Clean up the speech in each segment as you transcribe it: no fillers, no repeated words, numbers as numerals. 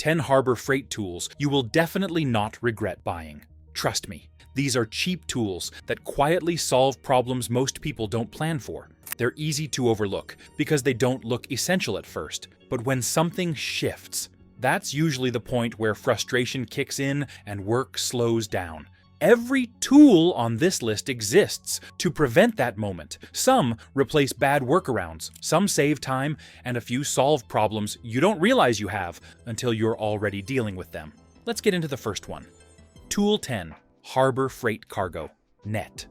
10 Harbor Freight tools you will definitely not regret buying. Trust me, these are cheap tools that quietly solve problems most people don't plan for. They're easy to overlook because they don't look essential at first, but when something shifts, that's usually the point where frustration kicks in and work slows down. Every tool on this list exists to prevent that moment. Some replace bad workarounds, some save time, and a few solve problems you don't realize you have until you're already dealing with them. Let's get into the first one. Tool 10, Harbor Freight Cargo, Net.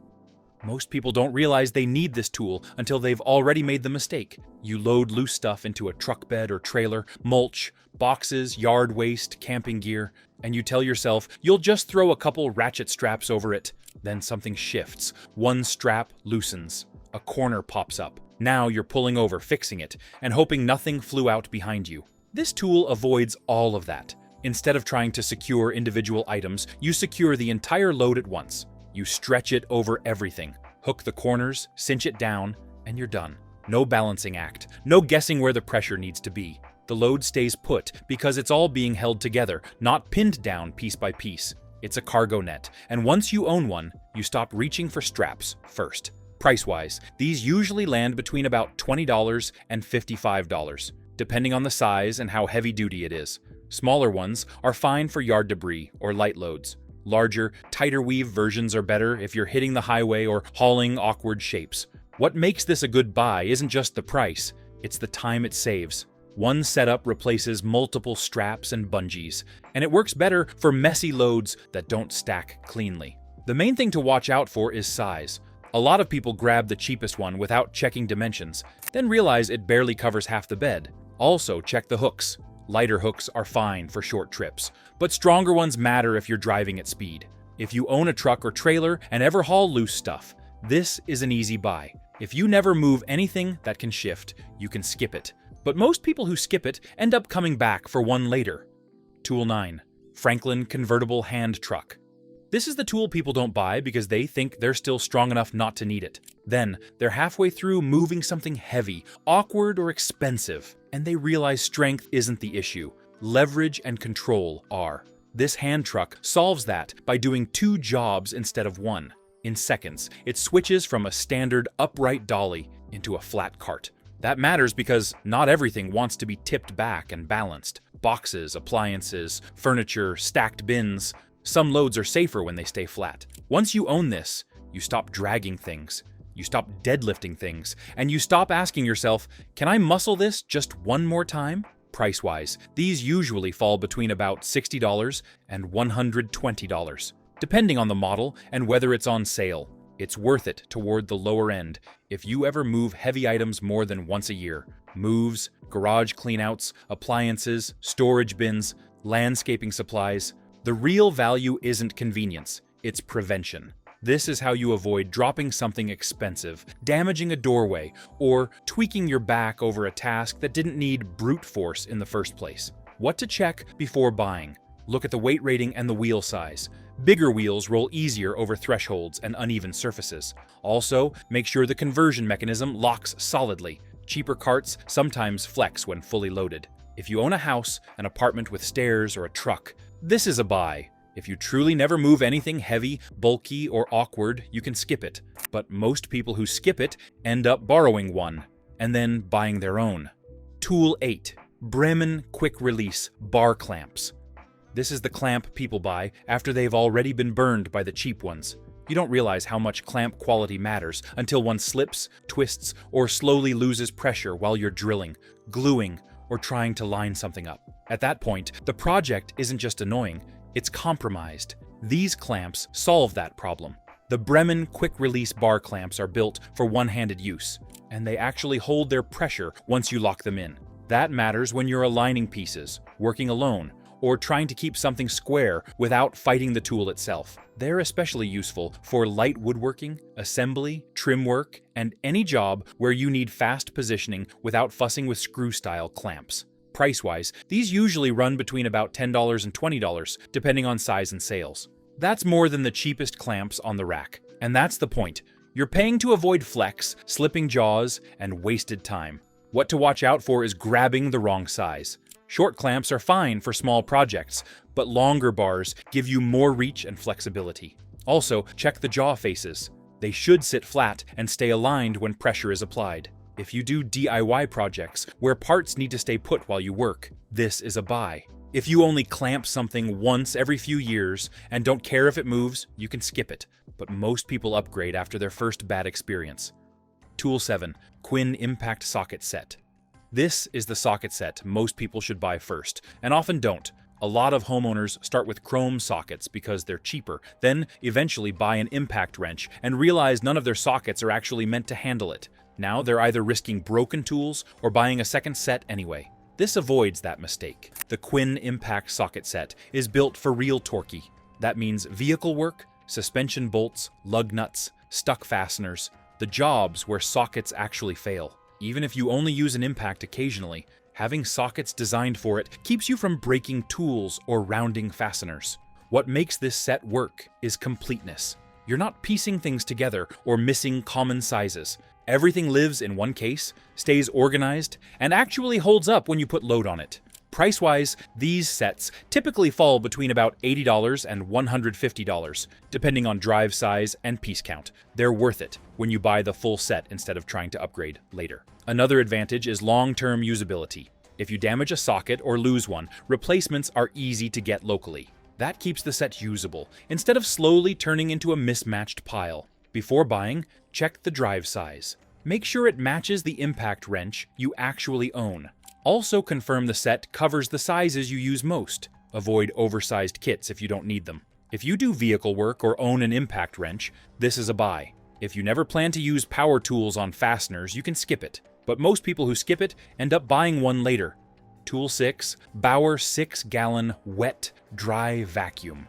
Most people don't realize they need this tool until they've already made the mistake. You load loose stuff into a truck bed or trailer, mulch, boxes, yard waste, camping gear, and you tell yourself you'll just throw a couple ratchet straps over it. Then something shifts. One strap loosens. A corner pops up. Now you're pulling over, fixing it, and hoping nothing flew out behind you. This tool avoids all of that. Instead of trying to secure individual items, you secure the entire load at once. You stretch it over everything, hook the corners, cinch it down, and you're done. No balancing act, no guessing where the pressure needs to be. The load stays put because it's all being held together, not pinned down piece by piece. It's a cargo net, and once you own one, you stop reaching for straps first. Price-wise, these usually land between about $20 and $55, depending on the size and how heavy-duty it is. Smaller ones are fine for yard debris or light loads. Larger, tighter weave versions are better if you're hitting the highway or hauling awkward shapes. What makes this a good buy isn't just the price, it's the time it saves. One setup replaces multiple straps and bungees, and it works better for messy loads that don't stack cleanly. The main thing to watch out for is size. A lot of people grab the cheapest one without checking dimensions, then realize it barely covers half the bed. Also, check the hooks. Lighter hooks are fine for short trips, but stronger ones matter if you're driving at speed. If you own a truck or trailer and ever haul loose stuff, this is an easy buy. If you never move anything that can shift, you can skip it. But most people who skip it end up coming back for one later. Tool 9, Franklin Convertible Hand Truck. This is the tool people don't buy because they think they're still strong enough not to need it. Then, they're halfway through moving something heavy, awkward, or expensive, and they realize strength isn't the issue. Leverage and control are. This hand truck solves that by doing 2 jobs instead of 1. In seconds, it switches from a standard upright dolly into a flat cart. That matters because not everything wants to be tipped back and balanced. Boxes, appliances, furniture, stacked bins. Some loads are safer when they stay flat. Once you own this, you stop dragging things, you stop deadlifting things, and you stop asking yourself, can I muscle this just one more time? Price-wise, these usually fall between about $60 and $120, depending on the model and whether it's on sale. It's worth it toward the lower end if you ever move heavy items more than once a year. Moves, garage cleanouts, appliances, storage bins, landscaping supplies. The real value isn't convenience, it's prevention. This is how you avoid dropping something expensive, damaging a doorway, or tweaking your back over a task that didn't need brute force in the first place. What to check before buying. Look at the weight rating and the wheel size. Bigger wheels roll easier over thresholds and uneven surfaces. Also, make sure the conversion mechanism locks solidly. Cheaper carts sometimes flex when fully loaded. If you own a house, an apartment with stairs, or a truck, this is a buy. If you truly never move anything heavy, bulky, or awkward, you can skip it. But most people who skip it end up borrowing one, and then buying their own. Tool 8, Bremen Quick Release Bar Clamps. This is the clamp people buy after they've already been burned by the cheap ones. You don't realize how much clamp quality matters until one slips, twists, or slowly loses pressure while you're drilling, gluing, or trying to line something up. At that point, the project isn't just annoying, it's compromised. These clamps solve that problem. The Bremen Quick Release Bar Clamps are built for one-handed use, and they actually hold their pressure once you lock them in. That matters when you're aligning pieces, working alone, or trying to keep something square without fighting the tool itself. They're especially useful for light woodworking, assembly, trim work, and any job where you need fast positioning without fussing with screw-style clamps. Price-wise, these usually run between about $10 and $20, depending on size and sales. That's more than the cheapest clamps on the rack. And that's the point. You're paying to avoid flex, slipping jaws, and wasted time. What to watch out for is grabbing the wrong size. Short clamps are fine for small projects, but longer bars give you more reach and flexibility. Also, check the jaw faces. They should sit flat and stay aligned when pressure is applied. If you do DIY projects where parts need to stay put while you work, this is a buy. If you only clamp something once every few years and don't care if it moves, you can skip it. But most people upgrade after their first bad experience. Tool 7. Quin Impact Socket Set. This is the socket set most people should buy first, and often don't. A lot of homeowners start with chrome sockets because they're cheaper, then eventually buy an impact wrench and realize none of their sockets are actually meant to handle it. Now they're either risking broken tools or buying a second set anyway. This avoids that mistake. The Quin Impact Socket Set is built for real torquey. That means vehicle work, suspension bolts, lug nuts, stuck fasteners, the jobs where sockets actually fail. Even if you only use an impact occasionally, having sockets designed for it keeps you from breaking tools or rounding fasteners. What makes this set work is completeness. You're not piecing things together or missing common sizes. Everything lives in one case, stays organized, and actually holds up when you put load on it. Price-wise, these sets typically fall between about $80 and $150, depending on drive size and piece count. They're worth it when you buy the full set instead of trying to upgrade later. Another advantage is long-term usability. If you damage a socket or lose one, replacements are easy to get locally. That keeps the set usable, instead of slowly turning into a mismatched pile. Before buying, check the drive size. Make sure it matches the impact wrench you actually own. Also confirm the set covers the sizes you use most. Avoid oversized kits if you don't need them. If you do vehicle work or own an impact wrench, this is a buy. If you never plan to use power tools on fasteners, you can skip it. But most people who skip it end up buying one later. Tool 6. Bauer 6-gallon wet, dry vacuum.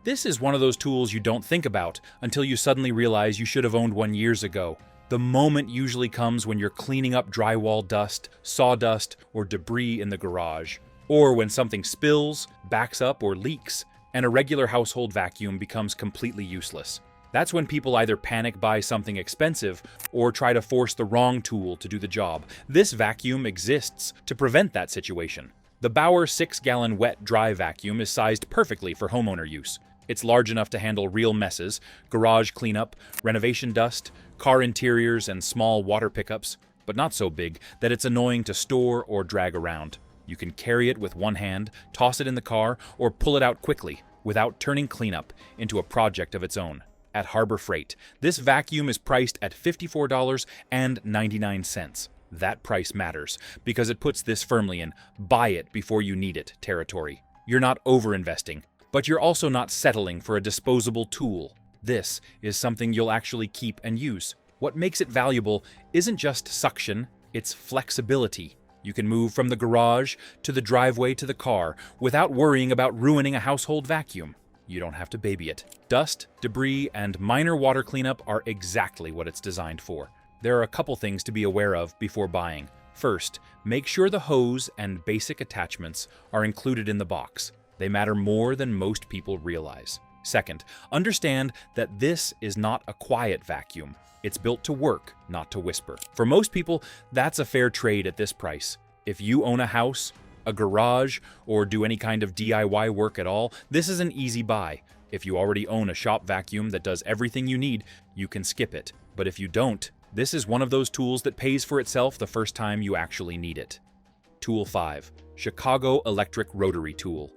This is one of those tools you don't think about until you suddenly realize you should have owned one years ago. The moment usually comes when you're cleaning up drywall dust, sawdust, or debris in the garage. Or when something spills, backs up, or leaks, and a regular household vacuum becomes completely useless. That's when people either panic buy something expensive or try to force the wrong tool to do the job. This vacuum exists to prevent that situation. The Bauer 6-gallon wet dry vacuum is sized perfectly for homeowner use. It's large enough to handle real messes, garage cleanup, renovation dust, car interiors, and small water pickups, but not so big that it's annoying to store or drag around. You can carry it with one hand, toss it in the car, or pull it out quickly without turning cleanup into a project of its own. At Harbor Freight, this vacuum is priced at $54.99. That price matters because it puts this firmly in buy it before you need it territory. You're not overinvesting, but you're also not settling for a disposable tool. This is something you'll actually keep and use. What makes it valuable isn't just suction, it's flexibility. You can move from the garage to the driveway to the car without worrying about ruining a household vacuum. You don't have to baby it. Dust, debris, and minor water cleanup are exactly what it's designed for. There are a couple things to be aware of before buying. First, make sure the hose and basic attachments are included in the box. They matter more than most people realize. Second, understand that this is not a quiet vacuum. It's built to work, not to whisper. For most people, that's a fair trade at this price. If you own a house, a garage, or do any kind of DIY work at all, this is an easy buy. If you already own a shop vacuum that does everything you need, you can skip it. But if you don't, this is one of those tools that pays for itself the first time you actually need it. Tool 5. Chicago Electric Rotary Tool.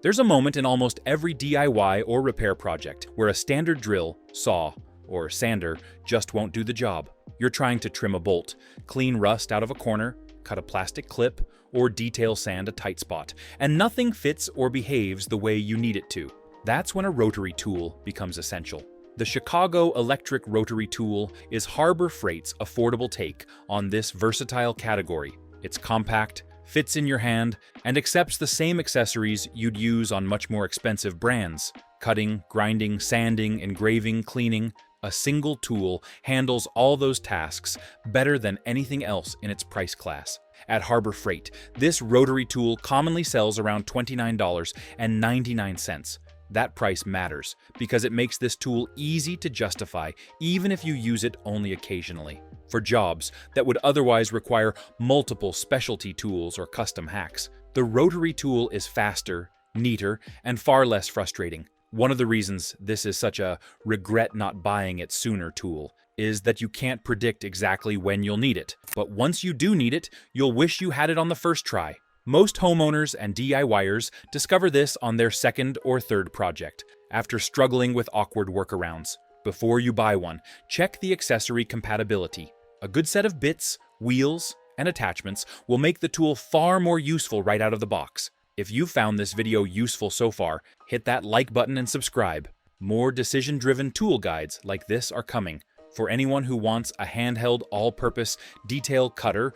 There's a moment in almost every DIY or repair project where a standard drill, saw, or sander just won't do the job. You're trying to trim a bolt, clean rust out of a corner, cut a plastic clip, or detail sand a tight spot, and nothing fits or behaves the way you need it to. That's when a rotary tool becomes essential. The Chicago Electric Rotary Tool is Harbor Freight's affordable take on this versatile category. It's compact, fits in your hand, and accepts the same accessories you'd use on much more expensive brands. Cutting, grinding, sanding, engraving, cleaning. A single tool handles all those tasks better than anything else in its price class. At Harbor Freight, this rotary tool commonly sells around $29.99. That price matters because it makes this tool easy to justify even if you use it only occasionally. For jobs that would otherwise require multiple specialty tools or custom hacks, The rotary tool is faster, neater, and far less frustrating. One of the reasons this is such a regret not buying it sooner tool is that you can't predict exactly when you'll need it. But once you do need it, you'll wish you had it on the first try. Most homeowners and DIYers discover this on their second or third project, after struggling with awkward workarounds. Before you buy one, check the accessory compatibility. A good set of bits, wheels, and attachments will make the tool far more useful right out of the box. If you found this video useful so far, hit that like button and subscribe. More decision-driven tool guides like this are coming. For anyone who wants a handheld, all-purpose, detail cutter,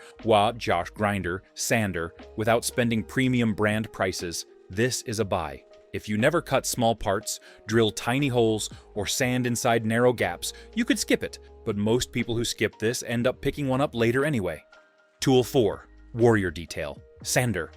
grinder, sander, without spending premium brand prices, this is a buy. If you never cut small parts, drill tiny holes, or sand inside narrow gaps, you could skip it, but most people who skip this end up picking one up later anyway. Tool 4. Warrior Detail. Sander.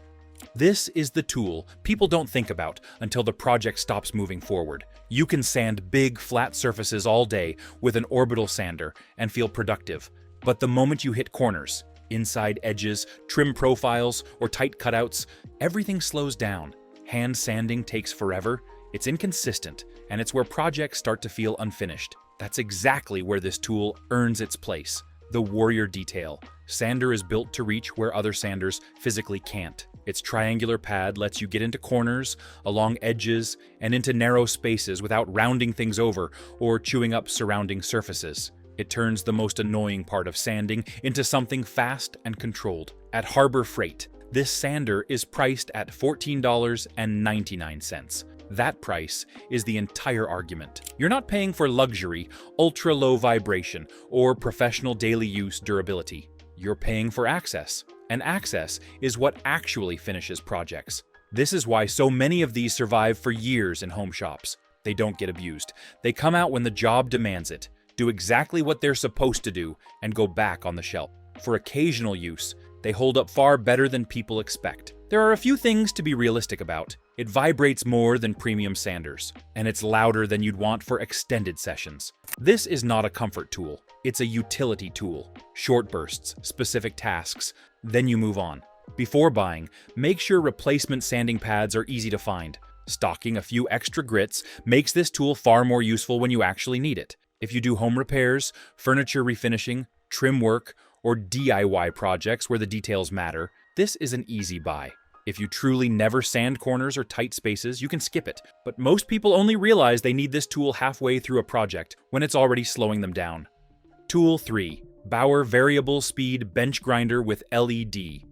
This is the tool people don't think about until the project stops moving forward. You can sand big, flat surfaces all day with an orbital sander and feel productive. But the moment you hit corners, inside edges, trim profiles, or tight cutouts, everything slows down. Hand sanding takes forever, it's inconsistent, and it's where projects start to feel unfinished. That's exactly where this tool earns its place. The Warrior Detail. Sander is built to reach where other sanders physically can't. Its triangular pad lets you get into corners, along edges, and into narrow spaces without rounding things over or chewing up surrounding surfaces. It turns the most annoying part of sanding into something fast and controlled. At Harbor Freight, this sander is priced at $14.99. That price is the entire argument. You're not paying for luxury, ultra-low vibration, or professional daily use durability. You're paying for access, and access is what actually finishes projects. This is why so many of these survive for years in home shops. They don't get abused. They come out when the job demands it, do exactly what they're supposed to do, and go back on the shelf. For occasional use, they hold up far better than people expect. There are a few things to be realistic about. It vibrates more than premium sanders, and it's louder than you'd want for extended sessions. This is not a comfort tool. It's a utility tool. Short bursts, specific tasks, then you move on. Before buying, make sure replacement sanding pads are easy to find. Stocking a few extra grits makes this tool far more useful when you actually need it. If you do home repairs, furniture refinishing, trim work, or DIY projects where the details matter, this is an easy buy. If you truly never sand corners or tight spaces, you can skip it. But most people only realize they need this tool halfway through a project when it's already slowing them down. Tool 3. Bauer Variable Speed Bench Grinder with LED.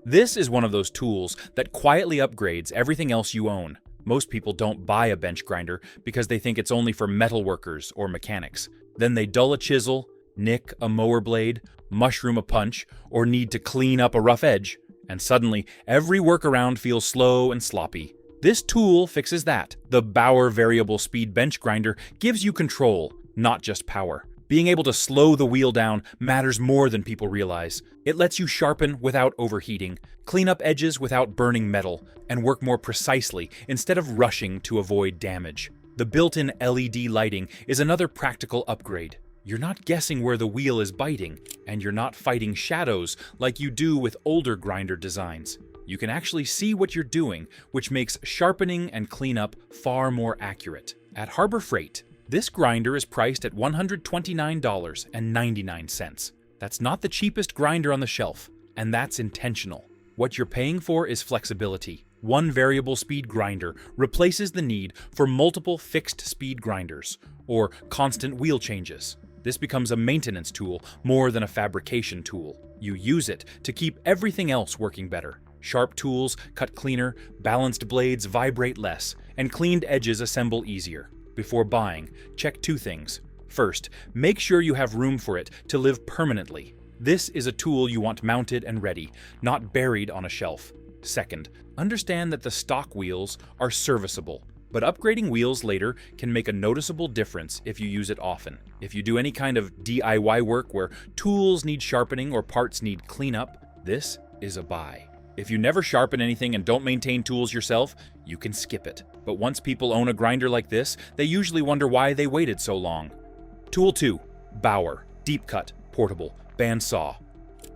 This is one of those tools that quietly upgrades everything else you own. Most people don't buy a bench grinder because they think it's only for metal workers or mechanics. Then they dull a chisel, nick a mower blade, mushroom a punch, or need to clean up a rough edge, and suddenly every workaround feels slow and sloppy. This tool fixes that. The Bauer Variable Speed Bench Grinder gives you control, not just power. Being able to slow the wheel down matters more than people realize. It lets you sharpen without overheating, clean up edges without burning metal, and work more precisely instead of rushing to avoid damage. The built-in LED lighting is another practical upgrade. You're not guessing where the wheel is biting, and you're not fighting shadows like you do with older grinder designs. You can actually see what you're doing, which makes sharpening and cleanup far more accurate. At Harbor Freight, this grinder is priced at $129.99. That's not the cheapest grinder on the shelf, and that's intentional. What you're paying for is flexibility. One variable speed grinder replaces the need for multiple fixed speed grinders, or constant wheel changes. This becomes a maintenance tool more than a fabrication tool. You use it to keep everything else working better. Sharp tools cut cleaner, balanced blades vibrate less, and cleaned edges assemble easier. Before buying, check two things. First, make sure you have room for it to live permanently. This is a tool you want mounted and ready, not buried on a shelf. Second, understand that the stock wheels are serviceable, but upgrading wheels later can make a noticeable difference if you use it often. If you do any kind of DIY work where tools need sharpening or parts need cleanup, this is a buy. If you never sharpen anything and don't maintain tools yourself, you can skip it. But once people own a grinder like this, they usually wonder why they waited so long. Tool 2. Bauer Deep Cut Portable Bandsaw.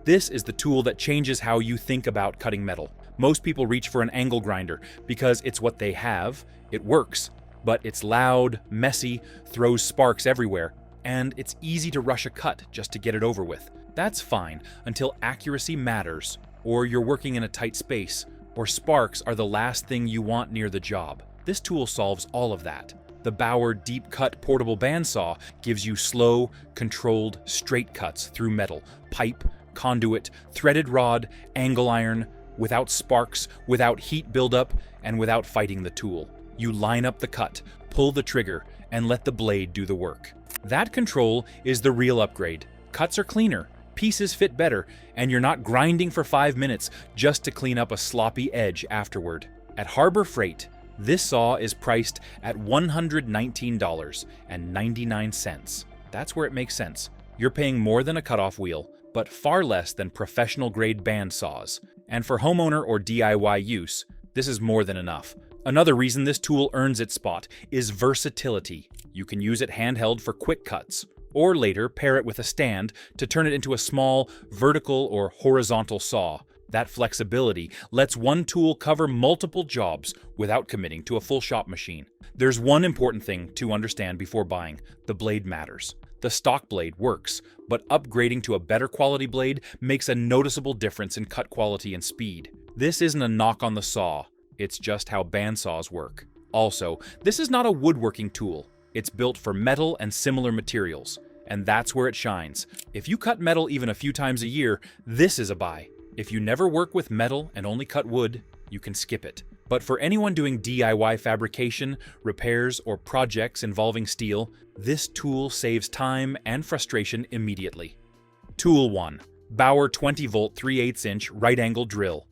This is the tool that changes how you think about cutting metal. Most people reach for an angle grinder because it's what they have, it works, but it's loud, messy, throws sparks everywhere, and it's easy to rush a cut just to get it over with. That's fine until accuracy matters, or you're working in a tight space, or sparks are the last thing you want near the job. This tool solves all of that. The Bauer Deep Cut Portable Bandsaw gives you slow, controlled, straight cuts through metal, pipe, conduit, threaded rod, angle iron, without sparks, without heat buildup, and without fighting the tool. You line up the cut, pull the trigger, and let the blade do the work. That control is the real upgrade. Cuts are cleaner, pieces fit better, and you're not grinding for 5 minutes just to clean up a sloppy edge afterward. At Harbor Freight, this saw is priced at $119.99. That's where it makes sense. You're paying more than a cutoff wheel, but far less than professional-grade band saws. And for homeowner or DIY use, this is more than enough. Another reason this tool earns its spot is versatility. You can use it handheld for quick cuts, or later pair it with a stand to turn it into a small vertical or horizontal saw. That flexibility lets one tool cover multiple jobs without committing to a full shop machine. There's one important thing to understand before buying: the blade matters. The stock blade works, but upgrading to a better quality blade makes a noticeable difference in cut quality and speed. This isn't a knock on the saw, it's just how bandsaws work. Also, this is not a woodworking tool. It's built for metal and similar materials, and that's where it shines. If you cut metal even a few times a year, this is a buy. If you never work with metal and only cut wood, you can skip it. But for anyone doing DIY fabrication, repairs, or projects involving steel, this tool saves time and frustration immediately. Tool 1. Bauer 20-volt 3/8-inch right-angle drill.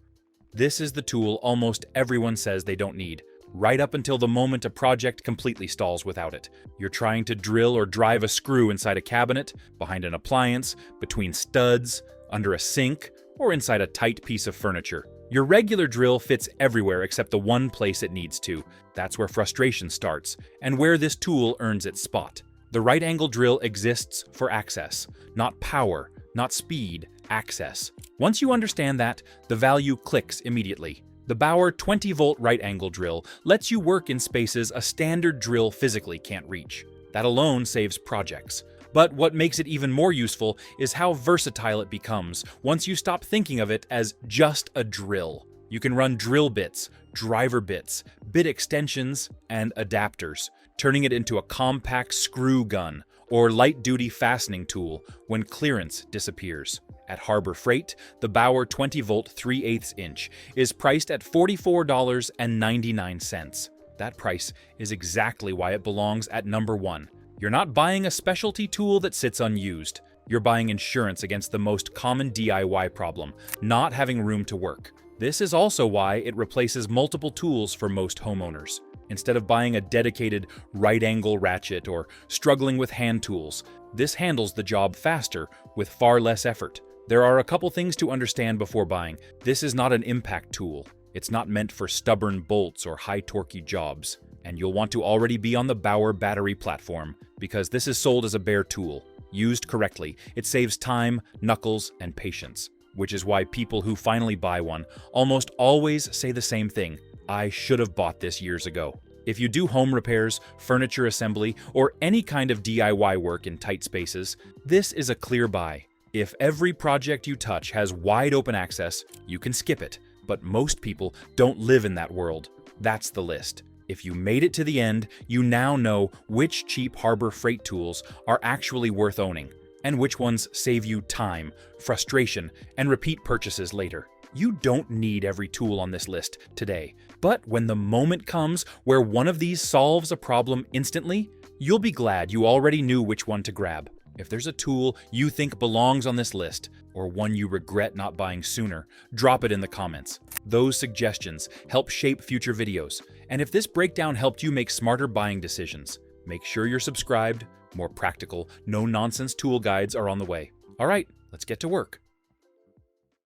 This is the tool almost everyone says they don't need, right up until the moment a project completely stalls without it. You're trying to drill or drive a screw inside a cabinet, behind an appliance, between studs, under a sink, or inside a tight piece of furniture. Your regular drill fits everywhere except the one place it needs to. That's where frustration starts, and where this tool earns its spot. The right-angle drill exists for access, not power, not speed, access. Once you understand that, the value clicks immediately. The Bauer 20-volt right-angle drill lets you work in spaces a standard drill physically can't reach. That alone saves projects. But what makes it even more useful is how versatile it becomes once you stop thinking of it as just a drill. You can run drill bits, driver bits, bit extensions, and adapters, turning it into a compact screw gun or light-duty fastening tool when clearance disappears. At Harbor Freight, the Bauer 20-volt 3/8-inch is priced at $44.99. That price is exactly why it belongs at number 1. You're not buying a specialty tool that sits unused. You're buying insurance against the most common DIY problem, not having room to work. This is also why it replaces multiple tools for most homeowners. Instead of buying a dedicated right-angle ratchet or struggling with hand tools, this handles the job faster with far less effort. There are a couple things to understand before buying. This is not an impact tool. It's not meant for stubborn bolts or high-torquey jobs. And you'll want to already be on the Bauer battery platform, because this is sold as a bare tool. Used correctly, it saves time, knuckles, and patience. Which is why people who finally buy one almost always say the same thing: I should have bought this years ago. If you do home repairs, furniture assembly, or any kind of DIY work in tight spaces, this is a clear buy. If every project you touch has wide open access, you can skip it. But most people don't live in that world. That's the list. If you made it to the end, you now know which cheap Harbor Freight tools are actually worth owning, and which ones save you time, frustration, and repeat purchases later. You don't need every tool on this list today, but when the moment comes where one of these solves a problem instantly, you'll be glad you already knew which one to grab. If there's a tool you think belongs on this list, or one you regret not buying sooner, drop it in the comments. Those suggestions help shape future videos. And if this breakdown helped you make smarter buying decisions, make sure you're subscribed. More practical, no-nonsense tool guides are on the way. All right, let's get to work.